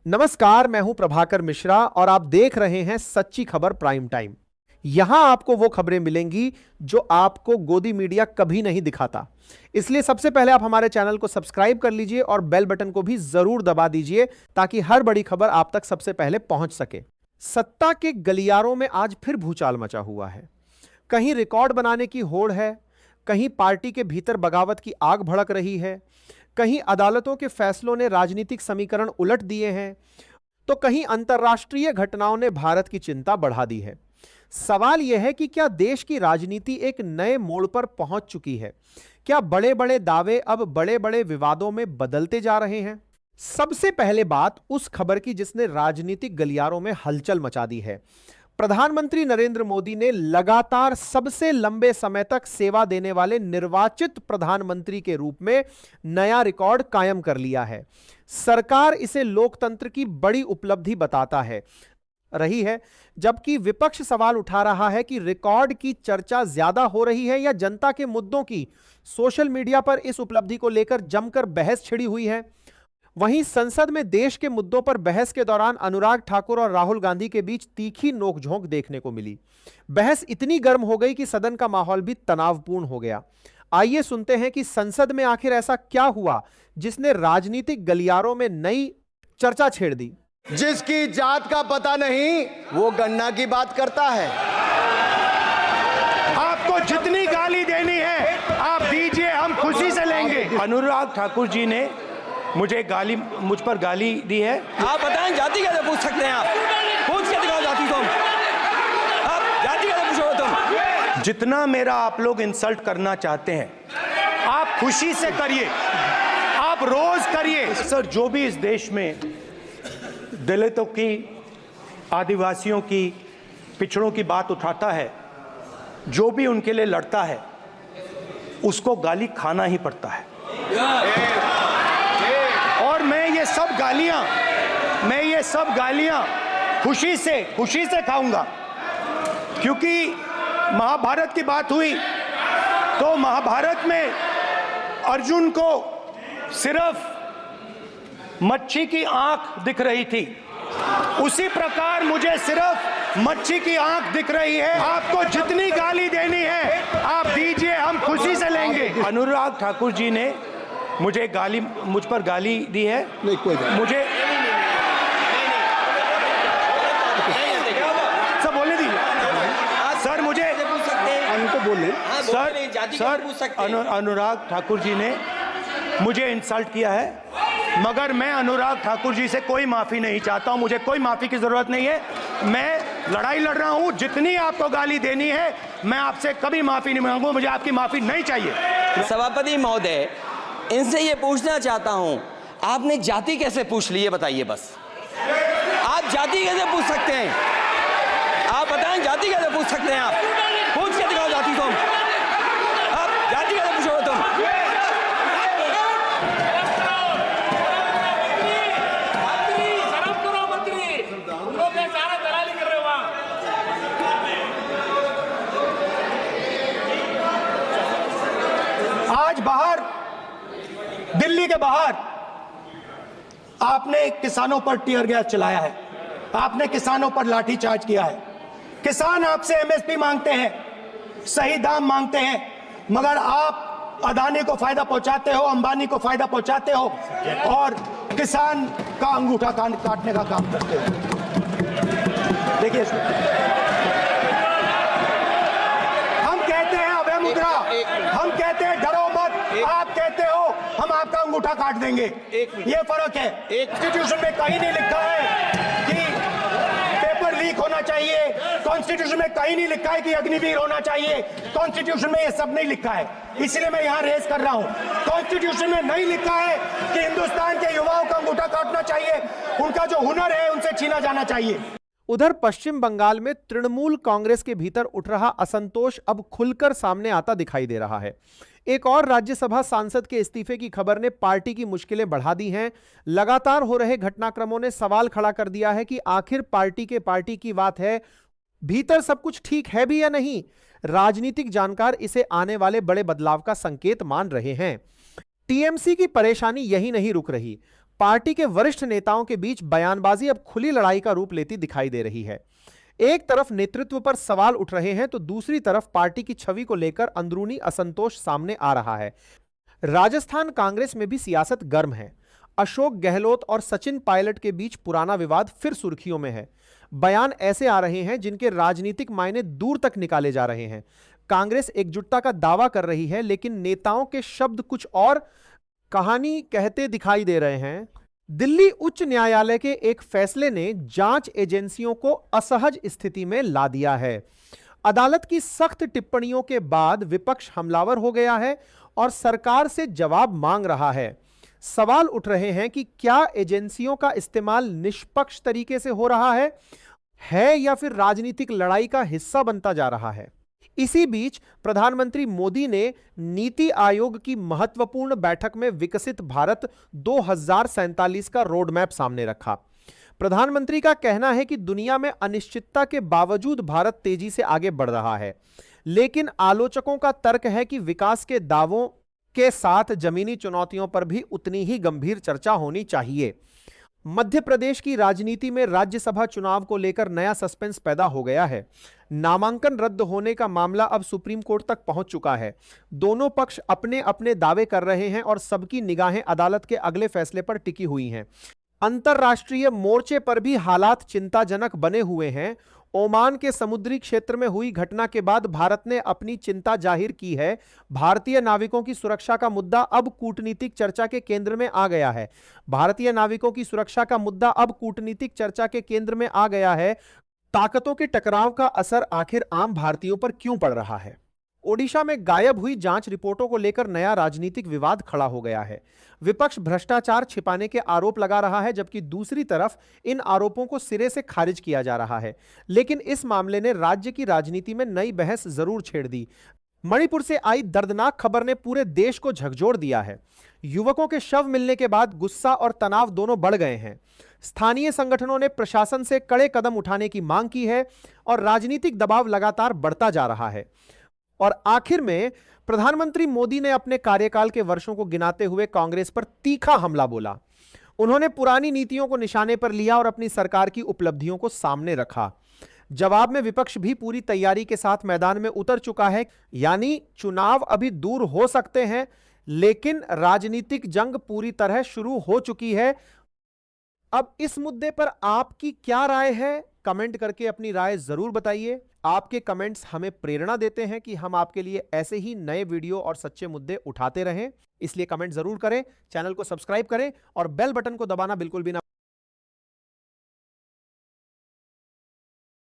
नमस्कार, मैं हूं प्रभाकर मिश्रा और आप देख रहे हैं सच्ची खबर प्राइम टाइम। यहां आपको वो खबरें मिलेंगी जो आपको गोदी मीडिया कभी नहीं दिखाता। इसलिए सबसे पहले आप हमारे चैनल को सब्सक्राइब कर लीजिए और बेल बटन को भी जरूर दबा दीजिए ताकि हर बड़ी खबर आप तक सबसे पहले पहुंच सके। सत्ता के गलियारों में आज फिर भूचाल मचा हुआ है। कहीं रिकॉर्ड बनाने की होड़ है, कहीं पार्टी के भीतर बगावत की आग भड़क रही है, कहीं अदालतों के फैसलों ने राजनीतिक समीकरण उलट दिए हैं, तो कहीं अंतर्राष्ट्रीय घटनाओं ने भारत की चिंता बढ़ा दी है। सवाल यह है कि क्या देश की राजनीति एक नए मोड़ पर पहुंच चुकी है? क्या बड़े बड़े दावे अब बड़े बड़े विवादों में बदलते जा रहे हैं? सबसे पहले बात उस खबर की जिसने राजनीतिक गलियारों में हलचल मचा दी है। प्रधानमंत्री नरेंद्र मोदी ने लगातार सबसे लंबे समय तक सेवा देने वाले निर्वाचित प्रधानमंत्री के रूप में नया रिकॉर्ड कायम कर लिया है। सरकार इसे लोकतंत्र की बड़ी उपलब्धि बताता है रही है, जबकि विपक्ष सवाल उठा रहा है कि रिकॉर्ड की चर्चा ज्यादा हो रही है या जनता के मुद्दों की। सोशल मीडिया पर इस उपलब्धि को लेकर जमकर बहस छिड़ी हुई है। वहीं संसद में देश के मुद्दों पर बहस के दौरान अनुराग ठाकुर और राहुल गांधी के बीच तीखी नोकझोंक देखने को मिली। बहस इतनी गर्म हो गई कि सदन का माहौल भी तनावपूर्ण हो गया। आइए सुनते हैं कि संसद में आखिर ऐसा क्या हुआ जिसने राजनीतिक गलियारों में नई चर्चा छेड़ दी। जिसकी जात का पता नहीं वो गन्ना की बात करता है। आपको जितनी गाली देनी है आप दीजिए, हम खुशी से लेंगे। अनुराग ठाकुर जी ने मुझ पर गाली दी है। आप बताएं, जाति कैसे पूछ सकते हैं? आप पूछ के दिखाओ जाति तुम। आप जाति कैसे पूछोगे तुम? जितना मेरा आप लोग इंसल्ट करना चाहते हैं आप खुशी से करिए, आप रोज करिए। सर, जो भी इस देश में दलितों की, आदिवासियों की, पिछड़ों की बात उठाता है, जो भी उनके लिए लड़ता है, उसको गाली खाना ही पड़ता है। और मैं ये सब गालियां खुशी से खाऊंगा, क्योंकि महाभारत की बात हुई तो महाभारत में अर्जुन को सिर्फ मच्छी की आंख दिख रही थी, उसी प्रकार मुझे सिर्फ मच्छी की आंख दिख रही है। आपको जितनी गाली देनी है आप दीजिए, हम खुशी से लेंगे। अनुराग ठाकुर जी ने मुझ पर गाली दी है। नहीं, कोई मुझे सब बोलने दीजिए सर। मुझे उनको बोलने सर अनुराग ठाकुर जी ने मुझे इंसल्ट किया है, मगर मैं अनुराग ठाकुर जी से कोई माफी नहीं चाहता हूं। मुझे कोई माफी की जरूरत नहीं है। मैं लड़ाई लड़ रहा हूं। जितनी आपको गाली देनी है मैं आपसे कभी माफी नहीं मांगूंगा। मुझे आपकी माफी नहीं चाहिए। सभापति महोदय, इनसे ये पूछना चाहता हूं, आपने जाति कैसे पूछ ली है बताइए बस। आप जाति कैसे पूछ सकते हैं? आप बताएं, जाति कैसे पूछ सकते हैं? आप पूछ के दिखाओ जाति तुम। आप जाति कैसे पूछोगे तुम? आज बाहर, दिल्ली के बाहर आपने किसानों पर टीयर गैस चलाया है, आपने किसानों पर लाठीचार्ज किया है। किसान आपसे एमएसपी मांगते हैं, सही दाम मांगते हैं, मगर आप अदानी को फायदा पहुंचाते हो, अंबानी को फायदा पहुंचाते हो और किसान का अंगूठा काटने का काम करते हो। देखिए, हम कहते हैं अभय मुद्रा, हम कहते हैं डरो मत, आप कहते हो हम आपका अंगूठा काट देंगे। ये फर्क है। कॉन्स्टिट्यूशन में कहीं नहीं लिखा है कि पेपर लीक होना चाहिए, कॉन्स्टिट्यूशन में कहीं नहीं लिखा है कि अग्निवीर होना चाहिए, कॉन्स्टिट्यूशन में ये सब नहीं लिखा है। इसलिए मैं यहां रेस कर रहा हूं। कॉन्स्टिट्यूशन में नहीं लिखा है कि हिंदुस्तान के युवाओं का अंगूठा काटना चाहिए, उनका जो हुनर है उनसे छीना जाना चाहिए। उधर पश्चिम बंगाल में तृणमूल कांग्रेस के भीतर उठ रहा असंतोष अब खुलकर सामने आता दिखाई दे रहा है। एक और राज्यसभा सांसद के इस्तीफे की खबर ने पार्टी की मुश्किलें बढ़ा दी हैं। लगातार हो रहे घटनाक्रमों ने सवाल खड़ा कर दिया है कि आखिर पार्टी की बात है, भीतर सब कुछ ठीक है भी या नहीं। राजनीतिक जानकार इसे आने वाले बड़े बदलाव का संकेत मान रहे हैं। टीएमसी की परेशानी यही नहीं रुक रही। पार्टी के वरिष्ठ नेताओं के बीच बयानबाजी अब खुली लड़ाई का रूप लेती दिखाई दे रही है। एक तरफ नेतृत्व पर सवाल उठ रहे हैं तो दूसरी तरफ पार्टी की छवि को लेकर अंदरूनी असंतोष सामने आ रहा है। राजस्थान कांग्रेस में भी सियासत गर्म है। अशोक गहलोत और सचिन पायलट के बीच पुराना विवाद फिर सुर्खियों में है। बयान ऐसे आ रहे हैं जिनके राजनीतिक मायने दूर तक निकाले जा रहे हैं। कांग्रेस एकजुटता का दावा कर रही है, लेकिन नेताओं के शब्द कुछ और कहानी कहते दिखाई दे रहे हैं। दिल्ली उच्च न्यायालय के एक फैसले ने जांच एजेंसियों को असहज स्थिति में ला दिया है। अदालत की सख्त टिप्पणियों के बाद विपक्ष हमलावर हो गया है और सरकार से जवाब मांग रहा है। सवाल उठ रहे हैं कि क्या एजेंसियों का इस्तेमाल निष्पक्ष तरीके से हो रहा है या फिर राजनीतिक लड़ाई का हिस्सा बनता जा रहा है। इसी बीच प्रधानमंत्री मोदी ने नीति आयोग की महत्वपूर्ण बैठक में विकसित भारत 2047 का रोड मैप सामने रखा। प्रधानमंत्री का कहना है कि दुनिया में अनिश्चितता के बावजूद भारत तेजी से आगे बढ़ रहा है, लेकिन आलोचकों का तर्क है कि विकास के दावों के साथ जमीनी चुनौतियों पर भी उतनी ही गंभीर चर्चा होनी चाहिए। मध्य प्रदेश की राजनीति में राज्यसभा चुनाव को लेकर नया सस्पेंस पैदा हो गया है। नामांकन रद्द होने का मामला अब सुप्रीम कोर्ट तक पहुंच चुका है। दोनों पक्ष अपने अपने दावे कर रहे हैं और सबकी निगाहें अदालत के अगले फैसले पर टिकी हुई हैं। अंतरराष्ट्रीय मोर्चे पर भी हालात चिंताजनक बने हुए हैं। ओमान के समुद्री क्षेत्र में हुई घटना के बाद भारत ने अपनी चिंता जाहिर की है। भारतीय नाविकों की सुरक्षा का मुद्दा अब कूटनीतिक चर्चा के केंद्र में आ गया है। भारतीय नाविकों की सुरक्षा का मुद्दा अब कूटनीतिक चर्चा के केंद्र में आ गया है। ताकतों के टकराव का असर आखिर आम भारतीयों पर क्यों पड़ रहा है? ओडिशा में गायब हुई जांच रिपोर्टों को लेकर नया राजनीतिक विवाद खड़ा हो गया है। विपक्ष भ्रष्टाचार छिपाने के आरोप लगा रहा है, जबकि दूसरी तरफ इन आरोपों को सिरे से खारिज किया जा रहा है। लेकिन इस मामले ने राज्य की राजनीति में नई बहस जरूर छेड़ दी। मणिपुर से आई दर्दनाक खबर ने पूरे देश को झकझोर दिया है। युवकों के शव मिलने के बाद गुस्सा और तनाव दोनों बढ़ गए हैं। स्थानीय संगठनों ने प्रशासन से कड़े कदम उठाने की मांग की है और राजनीतिक दबाव लगातार बढ़ता जा रहा है। और आखिर में प्रधानमंत्री मोदी ने अपने कार्यकाल के वर्षों को गिनाते हुए कांग्रेस पर तीखा हमला बोला। उन्होंने पुरानी नीतियों को निशाने पर लिया और अपनी सरकार की उपलब्धियों को सामने रखा। जवाब में विपक्ष भी पूरी तैयारी के साथ मैदान में उतर चुका है। यानी चुनाव अभी दूर हो सकते हैं, लेकिन राजनीतिक जंग पूरी तरह शुरू हो चुकी है। अब इस मुद्दे पर आपकी क्या राय है? कमेंट करके अपनी राय जरूर बताइए। आपके कमेंट्स हमें प्रेरणा देते हैं कि हम आपके लिए ऐसे ही नए वीडियो और सच्चे मुद्दे उठाते रहें। इसलिए कमेंट जरूर करें, चैनल को सब्सक्राइब करें और बेल बटन को दबाना बिल्कुल भी ना